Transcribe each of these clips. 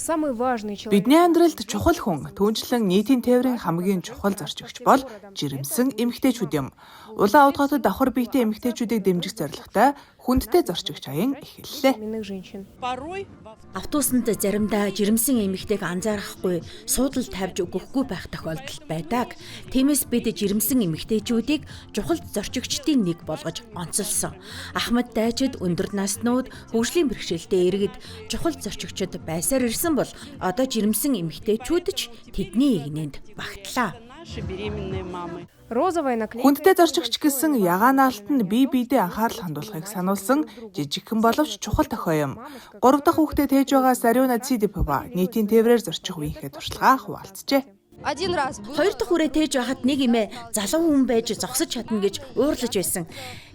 Бидний амьдралд чухал хүн, түүнчлэн нийтийн тээврийн хамгийн чухал зорчигч бол жирэмсэн эмэгтэйчүүд юм. Улаан удгатад давхар биетэй эмэгтэйчүүдийг дэмжих зорилготой хүндтэй зорчигч аян эхэллээ. Автобусанд заримдаа жирэмсэн эмэгтэйг анзаарахгүй суудал тавьж өгөхгүй байх тохиолдол байдаг. Тиймээс бид жирэмсэн эмэгтэйчүүдийг чухал зорчигчдын нэг болгож онцолсон. Ахмад дайчид өндөр наснууд хөгжлийн бэрхшээлтэй иргэд чухал зорчигчид байсаар ирсэн бол одоо жирэмсэн эмэгтэйчүүд ч тэдний игнэнд багтлаа. Хүндтэй зорчигч гэсэн ягаан алт нь бие биедээ анхаарал хандуулахыг сануулсан жижигхэн боловч чухал тохио юм. 3 дахь хүүхдээ тээж байгаа Сариуна Цидипова нийтийн тээврээр зорчих үеийнхээ туршлагаа хуваалцжээ. 2 дахь хүрээ тээж байхад нэг эмээ залуу хүн байж зогсож чадна гэж уурлаж байсан.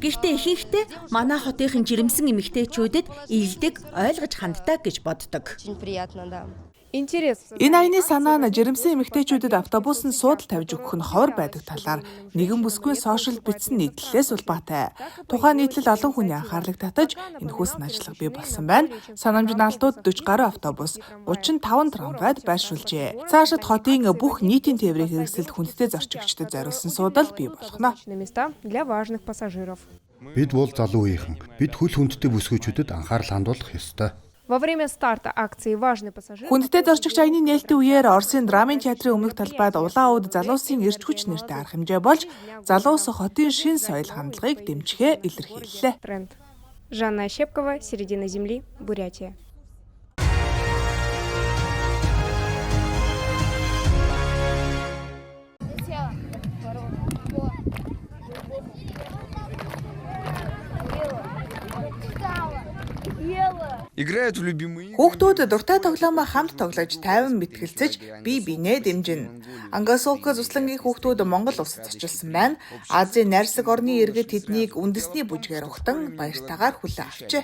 Гэхдээ ихэнхдээ манай хотынхын жирэмсэн эмэгтэйчүүдэд ийдэг ойлгож ханддаг гэж боддог. Энэ аяны санаа нь жирэмсэн эмэгтэйчүүдэд автобусанд суудал тавьж өгөх нь ховор байдаг талаар нэгэн бүсгүй сошиал бичсэн нийтлэлээс улбаатай. Тухайн нийтлэл олон хүний анхаарлыг татаж энэхүү санаачлага бий болсон байна. Санамжнаалтууд 40 гаруй автобус, 35 трамвайд байршуулжээ. Цаашид хотын бүх нийтийн тээврийн хэрэгсэлд хүндтэй зорчигчдод зориулсан суудал бий болгоно. Бид бол залуу үеийнхэн. Бид хөл хүндтэй бүсгүйчүүдэд анхаарал хандуулах ёстой. Хүндтэй зорчигч аяны нээлтийн үеэр Оросын драмын театрын өмнөх талбайд улаан уд залуусын эрч хүч нэртэй арга хэмжээ болж залуус хотын шин соёл хандлагыг дэмжихээ илэрхийллээ. Жанна Ощепкова, Середина земли, Бурятия. Хүүхдүүд дуртай тоглоомоо хамт тоглож тайван мэтгэлцэж бие биенээ дэмжинэ. Ангасуука Зүслэнгийн хүүхдүүд Монгол улсад очилсан байна. Азийн найрсаг орны иргэд тэднийг үндэсний бүжгээр ухтан баяртайгаар хүлээн авчээ.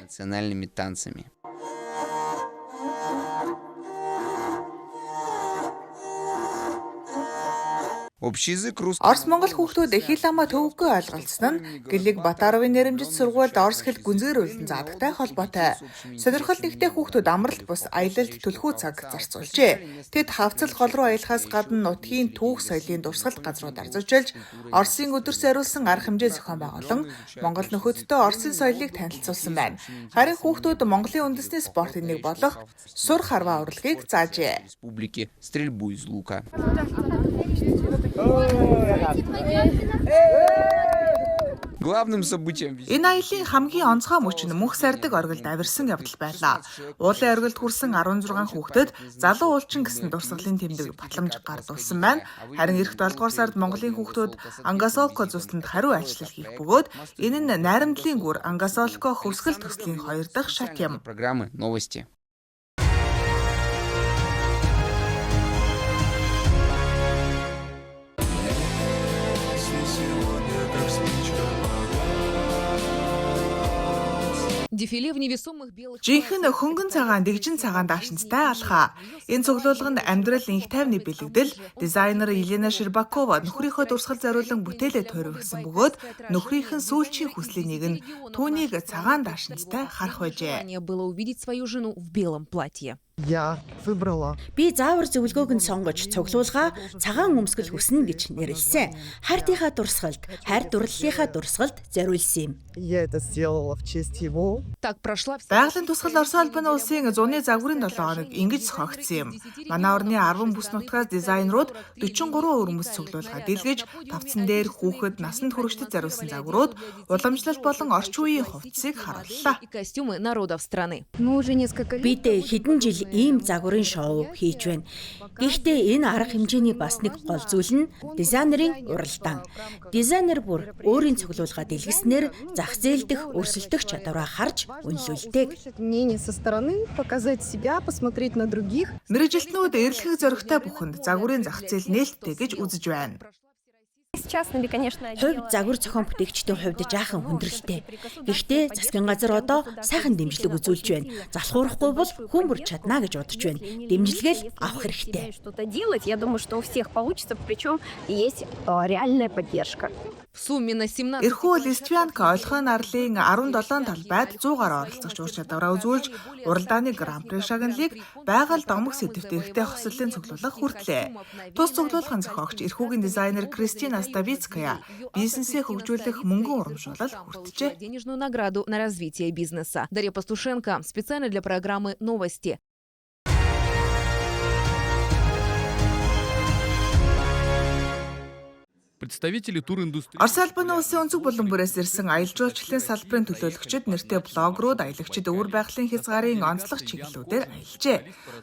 Орос Монгол хүүхдүүд хэл амаа төвөггүй ойлголцсон нь Гэлэг Батаровын нэрэмжит сургуульд орос хэл гүнзгийрүүлэн заадагтай холбоотой. Сонирхол нэгтэй хүүхдүүд амралт бус аялалд түлхүү цаг зарцуулжээ. Тэд хавцал гол руу аялахаас гадна нутгийн түүх соёлын дурсгалт газруудаар зочилж, Оросын өдөрс ариулсан арга хэмжээ зохион байгуулан Монгол нөхөдтэй Оросын соёлыг танилцуулсан байна. Харин хүүхдүүд Монголын үндэсний спортын нэг болох сур харваа урлагийг заажээ. Энэ аялын хамгийн онцгой мөч нь мөнх сардаг оргилд авирсан явдал байлаа. Уулын оргилд хүрсэн 16 хүүхдэд залуу уулчин гэсэн дурсгалын тэмдэг батламж гардуулсан байна. Харин эх 7 дугаар сард Монголын хүүхдүүд Ангасолко зүстэнд хариу ажиллал хийх бөгөөд энэ нь найрамдлын гүр Ангасолко хөвсгөл төслийн 2 дахь шат юм. Жинхэнэ хөнгөн цагаан дэгжин цагаан даашинзтай алхаа. Энэ цуглуулганд амьдрал инх тайвны бэлэгдэл дизайнер Елена Щербакова нөхрийнхөө дурсгал зориулан бүтээлээ тойрогсон бөгөөд нөхрийнхэн сүүлчийн хүслийн нэг нь түүнийг цагаан даашинзтай харах байжээ. Би заавар зөвлгөөг нь сонгож цуглуулгаа цагаан өмсгөл хүснэ гэж нэрлсэн. Хайртынхаа дурсгалд, хайр дурлалынхаа дурсгалд зориулсан юм. Байгалийн тусгал Орос улбаны улсын зуны загварын 7 хоног ингэж зохиогдсон юм. Манай орны 10 бүс нутгаас дизайнерууд 43 өрмөс цуглуулга дэлгэж, тавцан дээр хүүхэд насанд хүрэгчдэд зориулсан загварууд, уламжлалт болон орчин үеийн хувцсыг харууллаа. Бид хэдэн жил ийм загварын шоу хийж байна. Гэхдээ энэ арга хэмжээний бас нэг гол зүйл нь дизайнерын уралдаан. Дизайнер бүр өөрийн цуглуулга дэлгэснээр зах зээл дэх өрсөлдөх чадвараа харж үнэлүүлдэг. Мэргэжилтнүүд эрэлхийг зоригтой бүхэнд загварын зах зээл нээлттэй гэж үзэж байна. Хувь загвар зохион бүтээгчдийн хувьд жаахан хүндрэлтэй. Гэхдээ засгийн газар одоо сайхан дэмжлэг үзүүлж байна. Залхуурахгүй бол хүн бүр чадна гэж бодож байна. Дэмжлэгээл авах хэрэгтэй. Эрхүү Листвянка олгойн арлын 17 талбайд 100 гаруй оролцогч ур чадвараа үзүүлж, уралдааны гран-при шагналыг байгаль домог сэдвт эрхтэй хослолын цуглуулах хүртлээ. Тус цуглуулгын зохиогч эрхүүгийн дизайнер Кристина Ставицкая бизнесээ хөгжүүлэх мөнгөн урамшуулал хүртжээ. Денежную награду на развитие бизнеса. Дарья Пастушенко специально для программы «Новости». Представители туриндустрии. Орос албаны улсын өнцөг булан бүрээс ирсэн аялал жуулчлалын салбарын төлөөлөгчид нэртэй блогерууд аялагчид өвөр байгалийн хязгаарын онцлог чиглэлүүдээр аялжээ.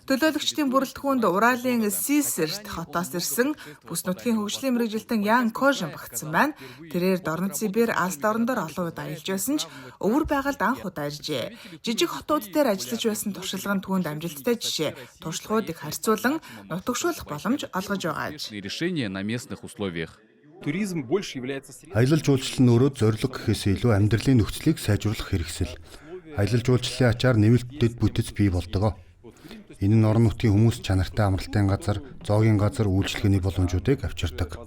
Төлөөлөгчдийн бүрэлдэхүүнд Уралын Сисерт хотоос ирсэн бүс нутгийн хөгжлийн мэргэжилтэн Ян Кожин багтсан байна. Тэрээр Дорнод Сибирь алс дорндор олон удаа аялж байсан ч өвөр байгалд анх удаа иржээ. Жижиг хотууд дээр ажиллаж байсан туршилга нь түүнд амжилттай жишээ. Туршлагуудыг харьцуулан нутагшуулах боломж олгож байгаа. Решения на местных условиях. Аялал жуулчлал нь өөрөө зорилго гэхээс илүү амьдралын нөхцөлийг сайжруулах хэрэгсэл. Аялал жуулчлалын ачаар нэмэлт бүтэц бий болдог. Энэ нь орон нутгийн хүмүүс чанартай амралтын газар, зоогийн газар үйлчлэгээний боломжуудыг авчирдаг.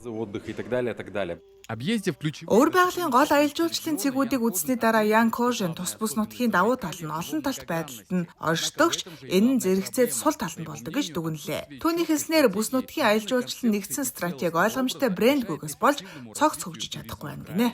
Өвөр байгалийн гол аялал жуулчлалын цэгүүдийг үзсний дараа Ян Кожин тус бүс нутгийн давуу тал нь олон талт байдалд нь оршдогч энэ нь зэрэгцээд сул тал нь болдог гэж дүгнэлээ. Түүний хэлснээр бүс нутгийн аялал жуулчлалын нэгдсэн стратеги ойлгомжтой брэндгүйгээс болж цогц хөгжиж чадахгүй байна гинэ.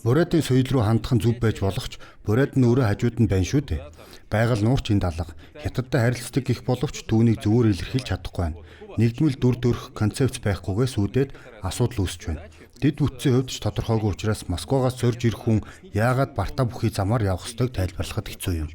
Бурайдын соёл руу хандах нь зөв байж болох ч бурайд нь өөрөө хажууд нь байна шүү дээ. Байгаль нуурч энд алга. Хятадтай харилцдаг гэх боловч түүнийг зөвөр илэрхийлж чадахгүй байна. Нэгдмэл дүр төрх концепц байхгүйгээс үүдээд асуудал үүсэж байна. Дэд бүтцийн хувьд ч тодорхойгүй учраас Москвагаас сорж ирэх хүн яагаад Барта бүхий замаар явах ёстойг тайлбарлахад хэцүү юм.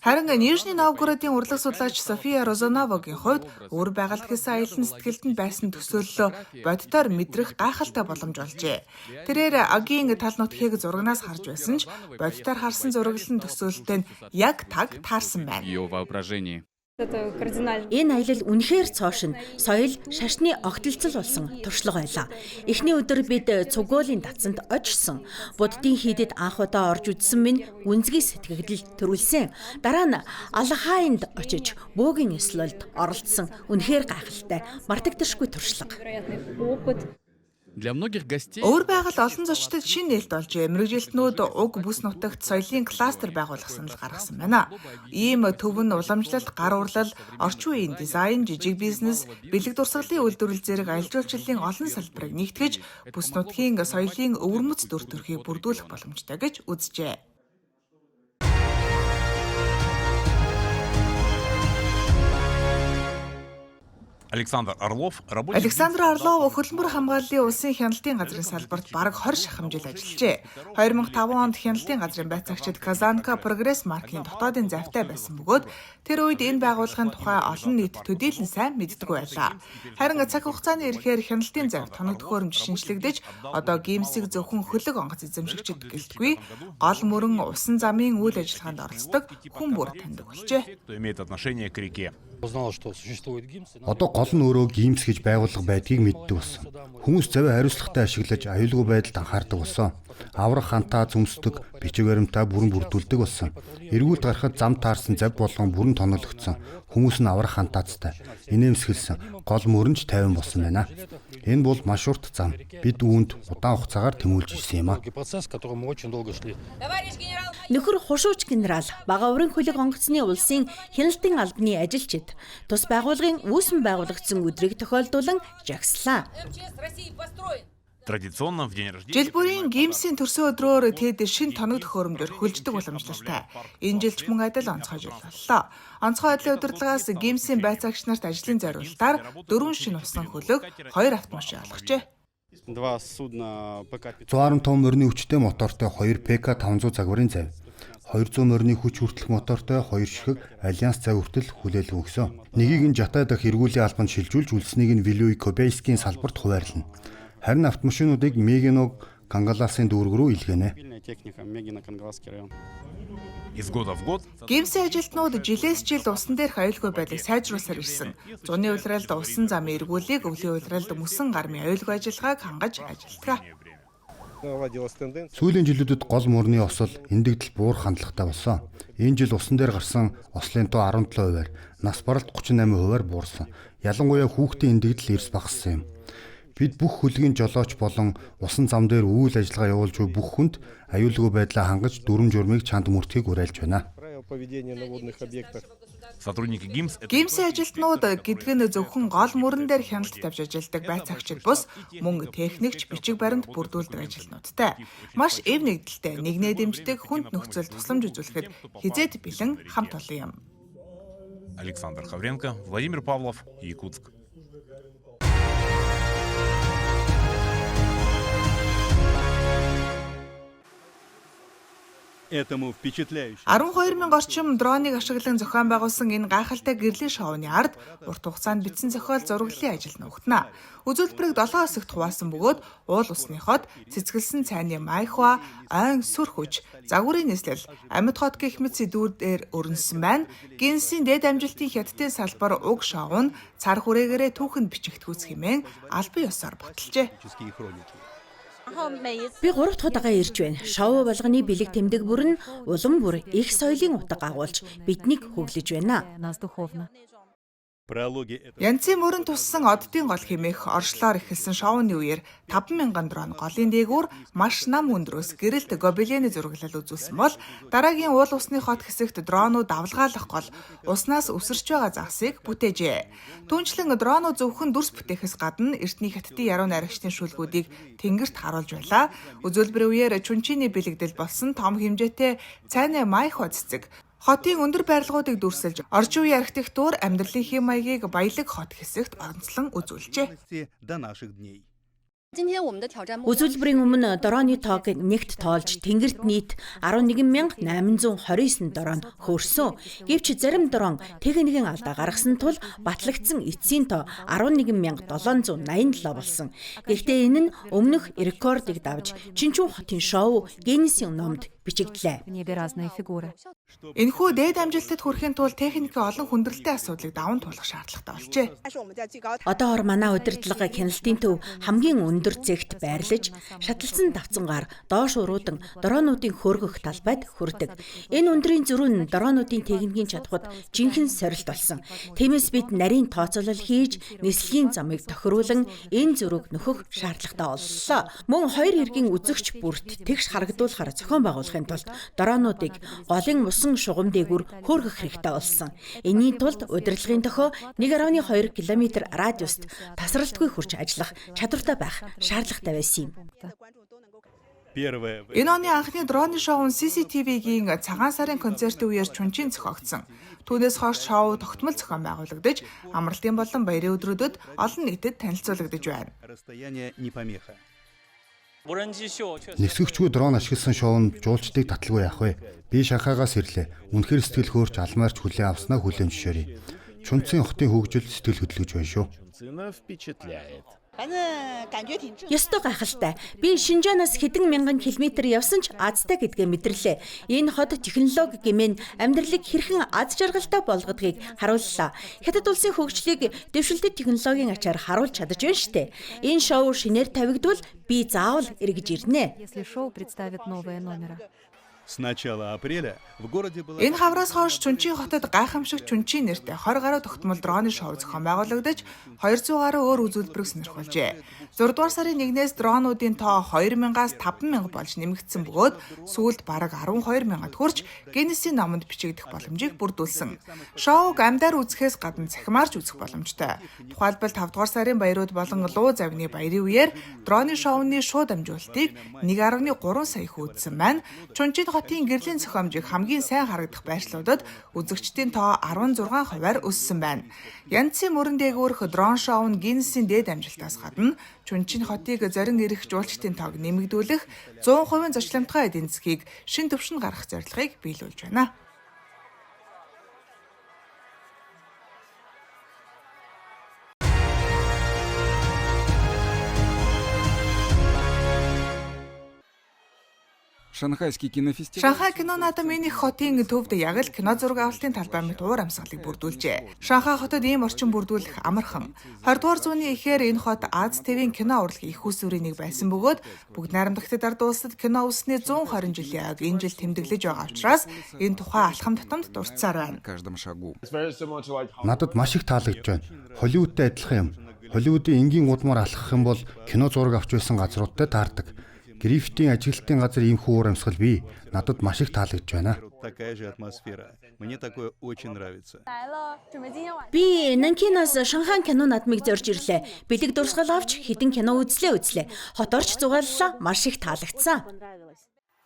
Харин Нижний Новгородын урлаг судлаач София Розановагийн хувьд өвөр байгаль гэсэн аялал сэтгэлдэнд байсан төсөөллөө боддоор мэдрэх гайхалтай боломж олжээ. Тэрээр Агийн тал нутгийг зурагнаас харж байсан ч боддоор харсан зураглалын төсөөлөлтөнд яг таг таарсан байна. Энэ аялал үнэхээр цоошин соёл шашны огтлцол болсон туршлага байлаа. Эхний өдөр бид Цугуулийн дацанд очсон. Буддийн хийдэд анх удаа орж үзсэн минь гүнзгий сэтгэгдэл төрүүлсэн. Дараа нь Алхайнд очиж бөөгийн ёслолд оролцсон. Үнэхээр гайхалтай, мартагдашгүй туршлага. Для многих гостей Өвөр байгаль олон зочдод шинэ нээлт олж мэргэжилтнүүд уг бүс нутагт соёлын кластер байгуулах санал гаргасан байна. Ийм төв нь уламжлалт, гар урлал, орчин үеийн дизайн, жижиг бизнес, бэлэг дурсгалын үйлдвэрлэл зэрэг аялал жуулчлалын олон салбарыг нэгтгэж бүс нутгийн соёлын өвөрмөц дүр төрхийг бүрдүүлэх боломжтой гэж үзжээ. Александр Орлов хөлбөмбөр хамгааллын улсын хяналтын газрын салбарт бараг 20 шахам жил ажиллажээ. 2005 онд хяналтын газрын байцаагчид Казанка Прогресс маркийн дотоодын завтай байсан бөгөөд тэр үед энэ байгууллагын тухай олон нийт төдийлөн сайн мэддэггүй байлаа. Харин цаг хугацааны ирэхээр хяналтын завь тоног төхөөрөмж шинжлэгдэж одоо гимсэг зөвхөн хөлөг онгоц эзэмшигчид гэлтгүй гол мөрөн усан замын үйл ажиллагаанд оролцдог хүн бүр таньдаг болжээ. Одоо гол нь өөрөө гимс гэж байгууллага байдгийг мэддэг болсон. Хүмүүс завь хариуцлагатай ашиглаж аюулгүй байдалд анхаардаг болсон. Аврах хантаа зүмсдэг, бичиг баримтаа бүрэн бүрдүүлдэг болсон. Эргүүлт гарахад зам таарсан завь болгон бүрэн тоноглогдсон. Хүмүүс нь аврах хантаацтай. Инээмсэглсэн. Гол мөрөнж 50 болсон байна. Энэ бол маш урт зам. Бид үүнд удаан хугацаагаар тэмүүлж ирсэн юм а. Нөхөр хушууч генерал бага уран хөлөг онгоцны улсын хяналтын албаны ажилчид тус байгууллагын үүсвэн байгуулагдсан өдрийг тохиолдуулан жагслаа. Жил бүрийн гимсийн төрсөн өдрөөр тэд шин тоног төхөөрөмжөөр хөлждөг уламжлалтай. Энэ жил ч мөн адил онцгой жил боллоо. Онцгой байдлын удирдлагаас гимсийн байцаагч нарт ажлын зориулалтаар 4 шин усан хөлөг, 2 автомашин олгожээ. 110 том морины хүчтэй мотортой 2 ПК-500 загварын завь. 200 морины хүч хүртэлх мотортой 2 шихэг Альянс завь хүртэл хүлээлгэн өгсөн. Нэгийг нь Жатай дахь эргүүлийн албанд шилжүүлж үлдсэнийг нь Вилюй Кобейскийн салбарт хуваарлана. Харин автомашинуудыг Мегиног Кангаласын дүүрэг рүү илгээнэ. Гимсийн ажилтнууд жилээс жилд усан дээрх аюулгүй байдлыг сайжруулсаар ирсэн. Зуны улиралд усан замын эргүүлийг, өвлийн улиралд мөсөн гармын аюулгүй ажиллагааг хангаж ажилладаг. Сүүлийн жилүүдэд гол мөрний осол эндэгдэл буур хандлагатай болсон. Энэ жил усан дээр гарсан ослын тоо 17%-аар, нас баралт 38%-аар буурсан. Ялангуяа хүүхдийн эндэгдэл эрс багассан юм. Бид бүх хөлгийн жолооч болон усан зам дээр үйл ажиллагаа явуулж буй бүх хүнд аюулгүй байдлаа хангаж дүрм журмыг чанд мөртгийг уриалж байна. Сотрудники ГИМС... Гимсийн ажилтнууд гэдэг нь зөвхөн гол мөрөн дээр хяналт тавьж ажилладаг байцаагчид бус мөн техникч бичиг баримт бүрдүүлдэг ажилтнуудтай. Маш эв нэгдэлтэй нэгнээ дэмждэг хүнд нөхцөл тусламж үзүүлэхэд хизээд бэлэн хамт олон юм. Александр Хавренко, Владимир Павлов, Якутск. Этому впечатляюще. 12,000 орчим дроныг ашиглан зохион байгуулсан энэ гайхалтай гэрлийн шоуны ард урт хугацаанд бичсэн зохиол зураглалын ажил нөхтнө. Үзүүлбэрийг 7 хэсэгт хуваасан бөгөөд уул усныход цэцгэлсэн цайны майхва, ойн сүр хүч, загварын нислэл, амьд хот гэх мэт сэдвүүдээр өрнөсөн байна. Гинсийн дээд амжилтын хятадын салбар уг шоу нь цар хүрээгээрээ түүхэнд бичигдхүүц хэмээн албан ёсоор баталжээ. Би 3 дахь удаага ирж байна. Шоу болгоны бэлэг тэмдэг бүр нь улам бүр их соёлын утга агуулж биднийг хөглөж байна. Прологи это Янцын мөрөн туссан оддын гол хэмээх оршлоор эхэлсэн шоуны үеэр 5,000 дрон голын дээгүүр маш нам өндрөөс гэрэлт гобелены зураглал үзүүлсэн бол дараагийн уул усны хот хэсэгт дронууд давлгаалах гол уснаас өсөрч байгаа загсыг бүтээжээ. Түүнчлэн дронууд зөвхөн дүрс бүтээхээс гадна эртний хятадын яруу найрагчдын шүлгүүдийг тэнгэрт харуулж байлаа. Үзүүлбэрийн үеэр чүнчиний бэлэгдэл болсон том хэмжээтэй цайны майхва цэцэг хотын өндөр байрлагуудыг дүрсэлж, орчин үеийн архитектур, амьдралын хэм маягийг баялаг хот хэсэгт онцлон үзүүлжээ. до наших дней. Үзүүлбэрийн өмнө дроны тоог нэгт тоолж тэнгэрт нийт 11,829 дрон хөөрсөн. Гэвч зарим дрон техникийн алдаа гаргасан тул батлагдсан эцсийн тоо 11,787 болсон. Гэхдээ энэ нь өмнөх рекордыг давж Чинчүү хотын шоу Гиннесийн номд бичигдлээ. Энэхүү дээд амжилтад хүрэхин тулд техникийн олон хүндрэлтэй асуудлыг даван туулах шаардлагатай болжээ. Одоор манай удирдлага хяналтын төв хамгийн өндөр зэгт байрлаж, шаталсан давцангаар доош уруудан дронуудын хөөргөх талбайд хүрдэг. Энэ өндрийн зөрүү нь дронуудын техникийн чадхад жинхэнэ сорилт болсон. Тиймээс бид нарийн тооцоолол хийж, нислэгийн замыг тохируулан энэ зөрүүг нөхөх шаардлагатай боллоо. Мөн хоёр эргийн үзэгч бүрт тэгш харагдуулахаар зохион байгуулахын тулд дронуудыг голын усан шугам дээгүүр хөөргөх хэрэгтэй болсон. Энийн тулд удирдлагын тохио 1.2 км радиуст тасралтгүй хурж ажиллах чадвартай байх шаардлагатай байсан юм. Первое. Энэ оны анхны дроны шоу нь CCTV-гийн цагаан сарын концертын үеэр чүнчийн зохиогдсон. Түүнээс хойш шоу тогтмол зохион байгуулагдаж, амралтын болон баярын өдрүүдэд олон нийтэд танилцуулагдаж байна. Расстояние не помеха. Нисгэгчгүй дрон ашигласан шоунд жуулчдыг таталгүй яах вэ? Би Шанхайгаас ирлээ. Үнэхээр сэтгэл хөөрч алмаарч хүлээн авснаа хүлээн зөвшөөрье. Чүнцийн хотын хөгжил сэтгэл хөдлөж байна шүү. Ёстой гайхалтай. Би Шинжаанаас хэдэн мянган километр явсан ч Азтай гэдгээ мэдэрлээ. Энэ хот технологи гэмээн амьдралыг хэрхэн аз жаргалтай болгодгийг харууллаа. Хятад улсын хөгжлийг дэвшилтэт технологийн ачаар харуулж чадаж байна штэ. Энэ шоу шинээр тавигдвал би заавал эргэж ирнэ. С начала апреля в городе было... Энэ хавраас хойш Чүнчийн хотод гайхамшиг Чүнчийн нэртэй 20 гаруй тогтмол дроны шоу зохион байгуулагдаж 200 гаруй өөр үзүүлбэрийг сонирхолжээ. 6 дугаар сарын 1-ээс дронуудын тоо 2,000-аас 5,000 болж нэмэгдсэн бөгөөд сүүлд бараг 12,000-ад хүрч Гиннесийн номонд бичигдэх боломжийг бүрдүүлсэн. Шоуг амдаар үзэхээс гадна цахимаарч үзэх боломжтой. Тухайлбал 5 дугаар сарын баярууд болон луу завны баярын үеэр дроны шоуны шууд амжуулалтыг 1.3 сая хүйдсэн байна. Чүнчийн хотын гэрлийн зохиомжийг хамгийн сайн харагдах байршлуудад үзэгчдийн тоо 16%-аар өссөн байна. Янцын мөрөн дээгүүрх дрон шоу нь Гиннесийн дээд амжилтаас гадна Чүнчийн хотыг зорин ирэх жуулчдын тоог нэмэгдүүлэх 100% зочломтгой эдийн засгийг шин түвшинд гаргах зорилгыг биелүүлж байна. Шанхайский кинофестиваль. Шанхай кино наадмын их хотын төвд яг л кино зураг авалтын талбай мэт уур амьсгалыг бүрдүүлжээ. Шанхай хотод ийм орчин бүрдүүлэх амархан. 20 дугаар зууны эхээр энэ хот Аз ТV-ийн кино урлагийн их усүрийн нэг байсан бөгөөд бүгд найрамдагтад ард улсад кино үүснээ 120 жилийн аг энэ жил тэмдэглэж байгаа учраас энэ тухай алхам тутамд дурдсаар байна. На каждом шагу. Надад маш их таалагдж байна. Холливуудтай адилхан юм. Холливуудын энгийн гудмаар алхах юм бол кино зураг авч байсан газруудтай таардаг. Гриффитийн ажиглалтын газар иймхүү уур амьсгал бий. Надад маш их таалагдж байна. Такая же атмосфера. Мне такое очень нравится. Би Нанкинаас Шанхай кино наадмыг зорж ирлээ. Бэлэг дурсгал авч хитэн кино үзлээ. Хот орч зугааллаа. Маш их таалагдсан.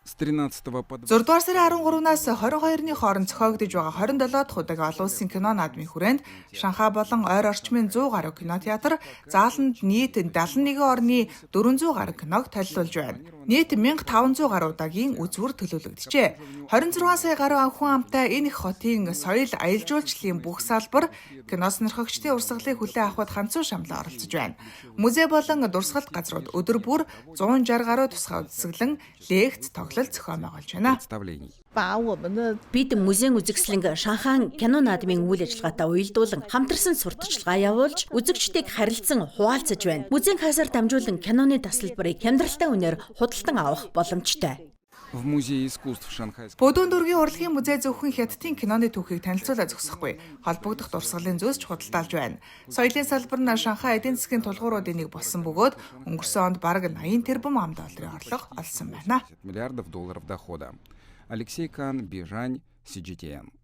С 13 по 20. 6 дугаар сарын 13-наас 22-ны хооронд зохиогдож байгаа 27 дахь удаагийн олон улсын кино наадмын хүрээнд Шанхай болон ойр орчмын 100 гаруй кинотеатр, зааланд нийт 71 орны 400 гаруй киног толилуулж байна. Нийт 1500 гаруй удаагийн үзүүр төлөвлөгдөжээ. 26 сая гаруй хүн амтай энэ их хотын соёл аялал жуулчлалын бүх салбар кино сонирхогчдын урсгалыг хүлээн авахд ганцхан шамлан оролцож байна. Музей болон дурсгалт газрууд өдөр бүр 160 гаруй тусгай үзэсгэлэн, лекц, тоглолт зохион байгуулж байна. Представлений. Бид музейн үзэсгэлэнг Шанхай кино наадмын үйл ажиллагаатай уялдуулан хамтарсан сурталчилгаа явуулж үзэгчдийг харилцан хуваалцаж байна. Музейн хасаар дамжуулан киноны тасалбарыг хямдралтай үнээр худалдан авах боломжтой. В музее искусств Шанхайского. Будуун дүүргийн урлагийн музей зөвхөн хятадын киноны түүхийг танилцуулаад зогсохгүй. Холбогдох дурсгалын зөөс ч худалдаалж байна. Соёлын салбар нь Шанхай эдийн засгийн тулгууруудын нэг болсон бөгөөд өнгөрсөн онд бараг 80 тэрбум ам долларын орлого олсон байна. $50 миллиардов дохода. Алексей Кан, Бижань, CGTN.